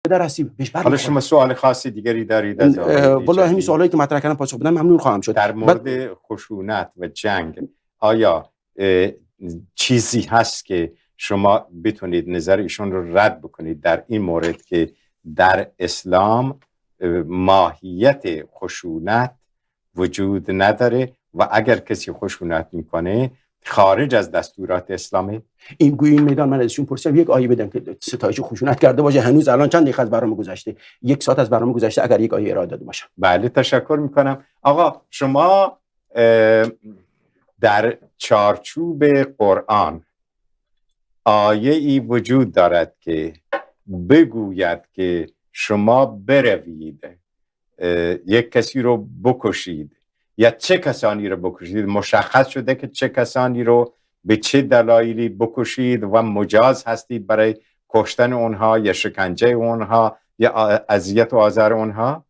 در هستی بهش حالا شما سوال خاصی دیگری دارید از والا همین سوالایی که مطرح کردم پاسخ بدم ممنون خواهم شد. در مورد خشونت و جنگ آیا چیزی هست که شما بتونید نظر ایشون رو رد بکنید در این مورد که در اسلام ماهیت خشونت وجود نداره و اگر کسی خشونت میکنه خارج از دستورات اسلامی؟ این میدان من ازشون پرسیدم یک آیه بدم که ستایش خشونت کرده باشه. هنوز الان چند دقیقه از برنامه گذشته، 1 ساعت از برنامه گذشته، اگر یک آیه ارائه داده باشم. بله تشکر میکنم. آقا شما در چارچوب قرآن آیه ای وجود دارد که بگوید که شما بروید یک کسی رو بکشید یا چه کسانی رو بکشید؟ مشخص شده که چه کسانی رو به چه دلایلی بکشید و مجاز هستید برای کشتن اونها یا شکنجه اونها یا اذیت و آزار اونها؟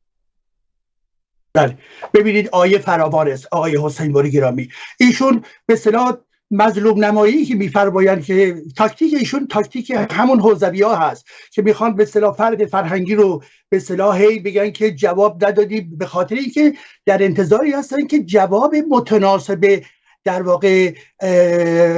بله ببینید آیه فراوان است. آقای حسین باری گرامی، ایشون به اصطلاح مظلوم نمایی که میفرمایند که تاکتیک ایشون تاکتیک همون حوزوی‌ها هست که میخوان به اصطلاح فرد فرهنگی رو به اصطلاح هی بگن که جواب ندادی، به خاطر اینکه در انتظاری هستن که جواب متناسب در واقع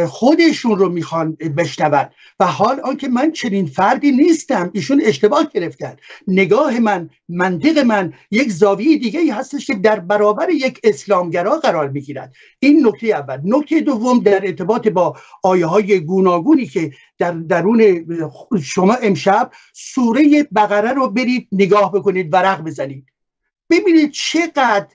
خودشون رو میخوان بشنون و حال آنکه من چنین فردی نیستم. ایشون اشتباه گرفتن. نگاه من، منطق من یک زاویه دیگه ای هستش که در برابر یک اسلامگرا قرار میگیرد. این نکته اول. نکته دوم در ارتباط با آیه های گوناگونی که در درون شما امشب سوره بقره رو برید نگاه بکنید، ورق بزنید، ببینید چقدر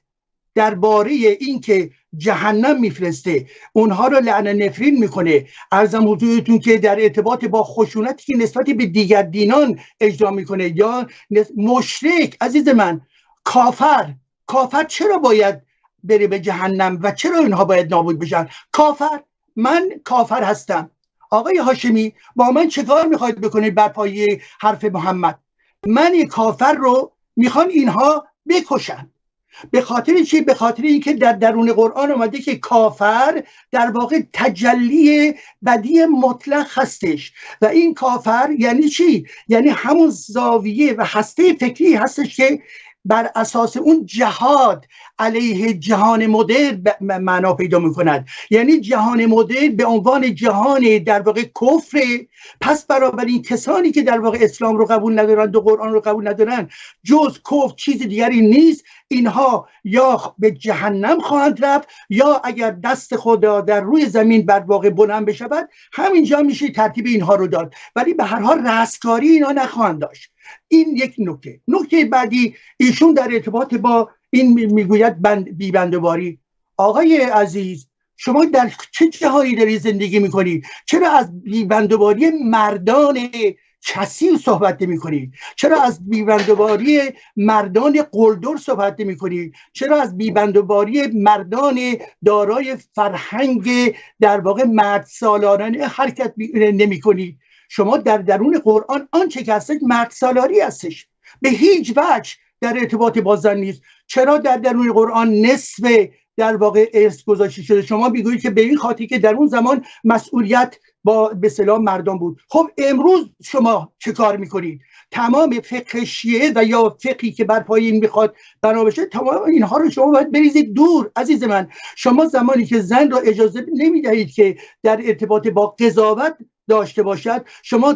درباره این که جهنم میفرسته، اونها رو لعن نفرین میکنه. عرضم حضورتون که در ارتباط با خشونتی که نسبت به دیگر دینان اجرا میکنه، یا مشرک، عزیز من، کافر چرا باید بره به جهنم و چرا اینها باید نابود بشن؟ من کافر هستم. آقای هاشمی با من چه کار میخواید بکنید بر پایه حرف محمد؟ من یک کافر رو میخوان اینها بکشن. به خاطر چی؟ به خاطر اینکه در درون قرآن اومده که کافر در واقع تجلی بدی مطلق هستش. و این کافر یعنی چی؟ یعنی همون زاویه و هسته فکری هستش که بر اساس اون جهاد علیه جهان مدرن معنا پیدا میکند. یعنی جهان مدرن به عنوان جهان در واقع کفر. پس برابر این کسانی که در واقع اسلام رو قبول ندارند و قرآن رو قبول ندارند، جز کفر چیز دیگری نیست. اینها یا به جهنم خواهند رفت، یا اگر دست خدا در روی زمین بر واقع بلند بشود، همینجا میشه ترتیب اینها رو داد. ولی به هر حال رستگاری اینا نخواهند داشت. این یک نکته. نکته بعدی، ایشون در ارتباط با این میگوید بیبندوباری. آقای عزیز، شما در چه جهانی داری زندگی میکنی؟ چرا از بیبندوباری مردان کسی صحبت نمی کنی؟ چرا از بیبندوباری مردان قلدر صحبت نمی کنی؟ چرا از بیبندوباری مردان دارای فرهنگ در واقع مرد سالارانه حرکت نمی کنی؟ شما در درون قرآن آنچه که هستش مرد سالاری هستش، به هیچ وجه در ارتباط با زن نیست. چرا در درون قرآن نصف در واقع ارث گذاشته شده؟ شما میگویید که به این خاطر که در اون زمان مسئولیت با به اصطلاح مردم بود. خب امروز شما چه کار میکنید؟ تمام فقه شیعه و یا فقهی که بر پای این میخواد بنا بشه، تمام اینها رو شما باید بریزید دور. عزیز من، شما زمانی که زن رو اجازه نمیدهید که در ارتباط با قضاوت داشته باشد، شما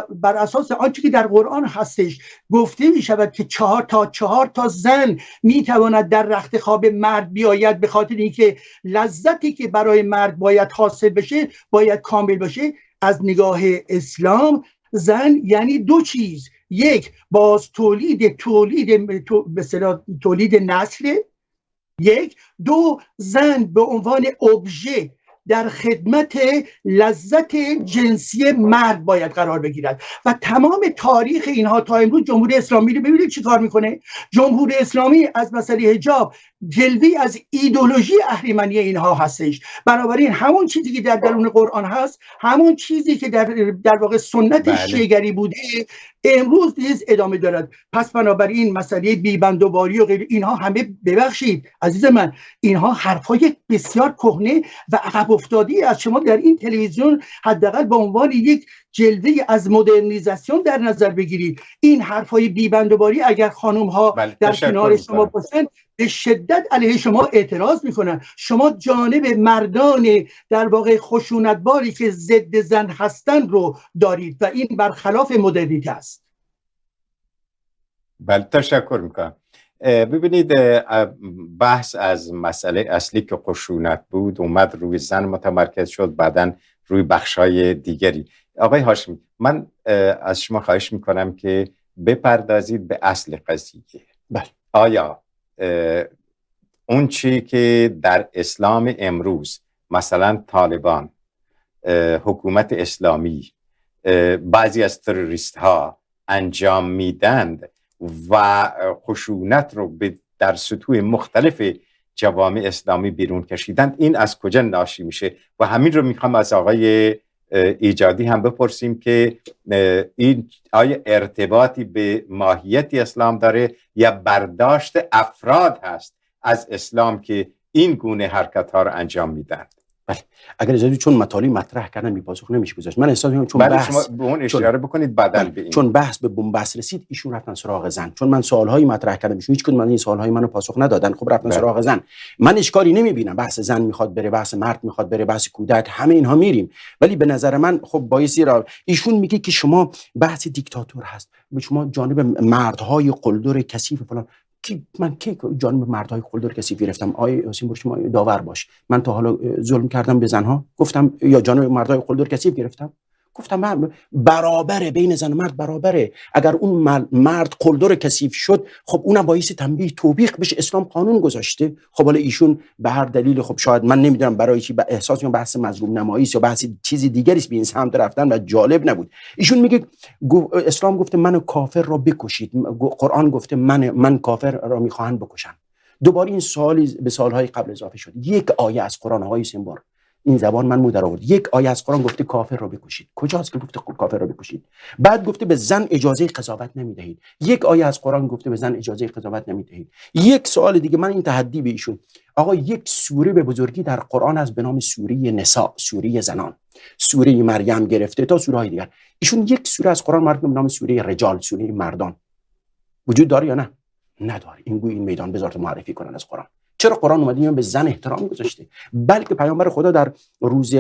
بر اساس آنچه که در قرآن هستش گفته می شود که 4 تا زن می تواند در رخت خواب مرد بیاید، به خاطر اینکه لذتی که برای مرد باید حاصل بشه باید کامل بشه. از نگاه اسلام زن یعنی دو چیز: یک، باز تولید نسل، یک. دو، زن به عنوان ابژه در خدمت لذت جنسی مرد باید قرار بگیرد. و تمام تاریخ اینها تا امروز جمهوری اسلامی رو ببینید چی کار میکنه. جمهوری اسلامی از مسئله حجاب جلوی از ایدئولوژی اهریمنی اینها هستش. بنابراین همون چیزی که در درون قرآن هست، همون چیزی که در واقع سنت شیعه‌گری بوده، امروز نیز ادامه دارد. پس بنابراین مسئله بیبندوباری و غیره اینها همه، ببخشید عزیز من، اینها حرفای بسیار کهنه و عقب افتادی از شما در این تلویزیون حداقل به عنوان یک جلوه از مدرنیزاسیون در نظر بگیرید، این حرفای بی‌بندوباری اگر خانم ها در کنار شما باشن به شدت علیه شما اعتراض میکنن. شما جانب مردان در واقع خشونتباری که ضد زن هستن رو دارید و این برخلاف مدرنیته است. بله، تشکر میکنم. ببینید، بحث از مسئله اصلی که خشونت بود اومد روی زن متمرکز شد، بعدن روی بخشای دیگری. آقای هاشمی، من از شما خواهش میکنم که بپردازید به اصل قضیه. بله. آیا اون چی که در اسلام امروز مثلا طالبان، حکومت اسلامی، بعضی از تروریست ها انجام میدند و خشونت رو در سطوح مختلف جوامع اسلامی بیرون کشیدند، این از کجا ناشی میشه؟ و همین رو میخوام از آقای ایجادی هم بپرسیم که این آیا ارتباطی به ماهیت اسلام داره یا برداشت افراد هست از اسلام که این گونه حرکت ها رو انجام میدن؟ بله، اگر اجازه چون مطالب مطرح کردن بی پاسخ نمیشه گذاشت. من احساس می‌کنم چون بحث شما به اون اشاره بکنید بعداً به این. چون بحث به بن‌بست رسید ایشون رفتن سراغ زن، چون من سوال‌هایی مطرح کردم ایشون هیچ کدوم از این سوال‌های منو پاسخ ندادن. خب رفتن سراغ زن. من اشکالی نمی‌بینم، بحث زن میخواد بره، بحث مرد میخواد بره، بحث کودک، همه اینها میریم، ولی به نظر من خب بایستی را ایشون میگه که شما بحث دیکتاتور هست، شما جانب مردهای قلدر کثیف فلان. من کی جانب مردهای قلدر کثیف گرفتم؟ آیه حسین بر شما داور باش، من تا حالا ظلم کردم به زنها؟ گفتم یا جانب مردهای قلدر کثیف گرفتم؟ گفتم من برابره، بین زن و مرد برابره. اگر اون مرد قلدر کثیف شد، خب اونم باعث تنبیه توبیخ بشه، اسلام قانون گذاشته. خب حالا ایشون به هر دلیل، خب شاید من نمیدونم برای چی، به احساس میکنم بحث مظلوم نمایی است یا بحث چیزی دیگری است، به این سمت رفتن و جالب نبود. ایشون میگه اسلام گفته منو کافر را بکشید، قرآن گفته من کافر را میخواهند بکشن. دوباره این سوالی به سالهای قبل اضافه شد. یک آیه از قرآن، آقای سیمبار، این زبان من مو در آورد، یک آیه از قرآن گفته کافر را بکشید. کجاست که گفته کافر را بکشید؟ بعد گفته به زن اجازه قضاوت نمیدهید. یک آیه از قرآن گفته به زن اجازه قضاوت نمیدهید. یک سوال دیگه، من این تحدی به ایشون، آقا یک سوره به بزرگی در قرآن از به نام سوره نساء، سوره زنان، سوره مریم گرفته تا سوره های دیگر، ایشون یک سوره از قرآن معرفی به نام سوره رجال، سوره مردان وجود داره یا نه؟ نداره. این میدان بذارت معرفی کنن از قرآن. چرا قرآن اومده به زن احترام گذاشته؟ بلکه پیامبر خدا در روز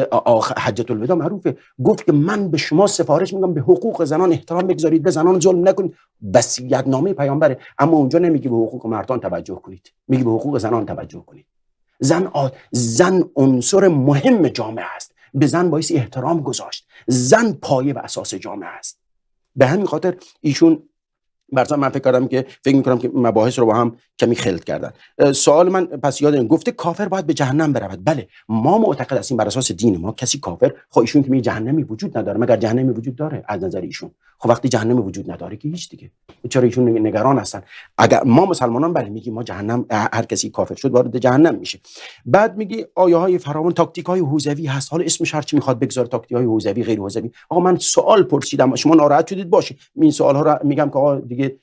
حجت الوداع معروفه، گفت که من به شما سفارش میکنم به حقوق زنان احترام بگذارید، به زنان ظلم نکنید. وصیت نامه پیامبره، اما اونجا نمیگه به حقوق مردان توجه کنید، میگه به حقوق زنان توجه کنید. زن عنصر مهم جامعه است، به زن باعث احترام گذاشت. زن پایه و اساس جامعه است. به همین خاطر ایشون برای من فکر میکنم که مباحث رو با هم کمی خلط کردن. سوال من پس یادم گفته کافر باید به جهنم برود. بله، ما معتقد هستیم بر اساس دین ما کسی کافر، خب ایشون که میگه جهنمی وجود نداره، مگر جهنمی وجود داره از نظر ایشون؟ خب وقتی جهنمی وجود نداره که هیچ دیگه. چرا ایشون نگران هستن؟ اگر ما مسلمانان بله میگیم ما جهنم، هر کسی کافر شد وارد جهنم میشه. بعد میگی آیه های فراوان، تاکتیک های حوزوی هست، حالا اسمش هر چی میخواد بگذار، تاکتیک های حوزوی غیر حوزوی. آقا من سوال پرسیدم، شما ناراحت شدید باشه، این سوال ها رو میگم که آقا دیگه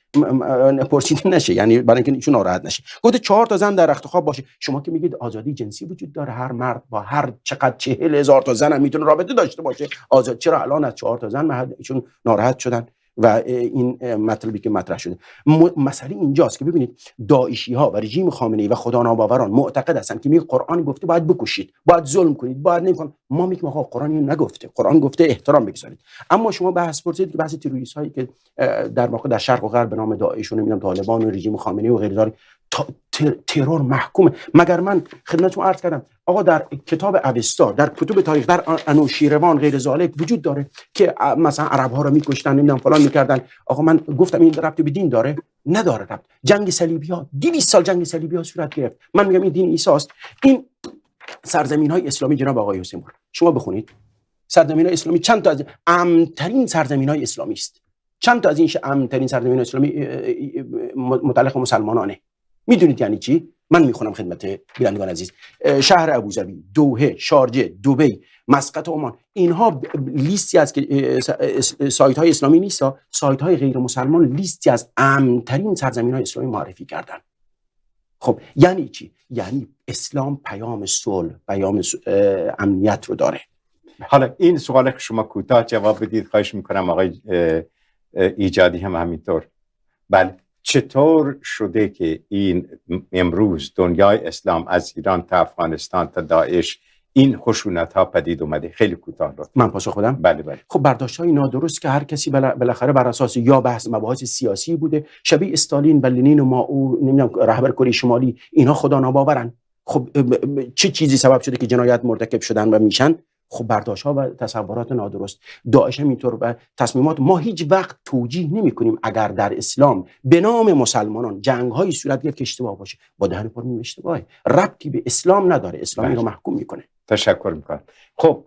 پرسیده نشه، یعنی برای اینکه ایشون ناراحت نشه. گفته 4 تا زن در رخت خواب باشه. شما که میگید آزادی جنسی وجود داره، هر مرد با هر چقدر 40,000 تا زن هم میتونه رابطه داشته باشه. آزاد چرا الان از 4 تا زن ایشون ناراحت شدن و این مطلبی که مطرح شده؟ مسئله اینجاست که ببینید داعشی ها و رژیم خامنه‌ای و خدا ناباوران معتقد هستند که میگه قرآن گفته باید بکشید، باید ظلم کنید، باید نمی‌کنید. ما میگیم آقا قرآن اینو نگفته، قرآن گفته احترام بگذارید. اما شما بحث پرسید که بحث تروریست هایی که در واقع در شرق و غرب به نام داعش و نمیدونم طالبان و رژیم خامنه‌ای و غیره ترور محکومه. مگر من خدمتتون عرض کردم آقا در کتاب اوستا، در کتب تاریخ، در انوشیروان غیر ذالک وجود داره که مثلا عرب ها رو میکشتن، نمیدونم فلان میکردن. آقا من گفتم این ربطی به دین داره؟ نداره ربط. جنگ صلیبی‌ها 200 سال جنگ صلیبی‌ها صورت گرفت. من میگم این دین عیسی است. این سرزمین‌های اسلامی جناب آقای حسین پور شما بخونید، سرزمین‌های اسلامی چند تا از امن‌ترین سرزمین‌های اسلامی است. چند تا از این امن‌ترین سرزمین‌های اسلامی متعلق به مسلمانانه. میدونید یعنی چی؟ من میخونم خدمت بینندگان عزیز. شهر ابوظبی، دوحه، شارجه، دبی، مسقط عمان، اینها لیستی از سایت های اسلامی نیست، سایت های غیر مسلمان لیستی از امن‌ترین سرزمین های اسلامی معرفی کردن. خب یعنی چی؟ یعنی اسلام پیام صلح، پیام امنیت رو داره. حالا این سوال که شما کوتاه جواب بدید خواهش میکنم آقای ایجادی هم همینطور. بله، چطور شده که این امروز دنیای اسلام از ایران تا افغانستان تا داعش این خشونت ها پدید اومده؟ خیلی کوتاه لطفاً. من پاسخ بدم. بله. خب برداشت‌های نادرست که هر کسی بالاخره بر اساس یا بحث مباحث سیاسی بوده، شبیه استالین و لنین و مائو، نمیدونم رهبر کره شمالی، اینها خدا ناباورن. خب چه چیزی سبب شده که جنایت مرتکب شدن و میشن؟ خب برداشت‌ها و تصورات نادرست. داعش هم اینطور و تصمیمات. ما هیچ وقت توجیه نمی‌کنیم اگر در اسلام به نام مسلمانان جنگ‌های صورت گرفت که اشتباه باشه، با دهن پر اشتباهه، ربطی به اسلام نداره. اسلام این رو محکوم میکنه. تشکر میکنم. خب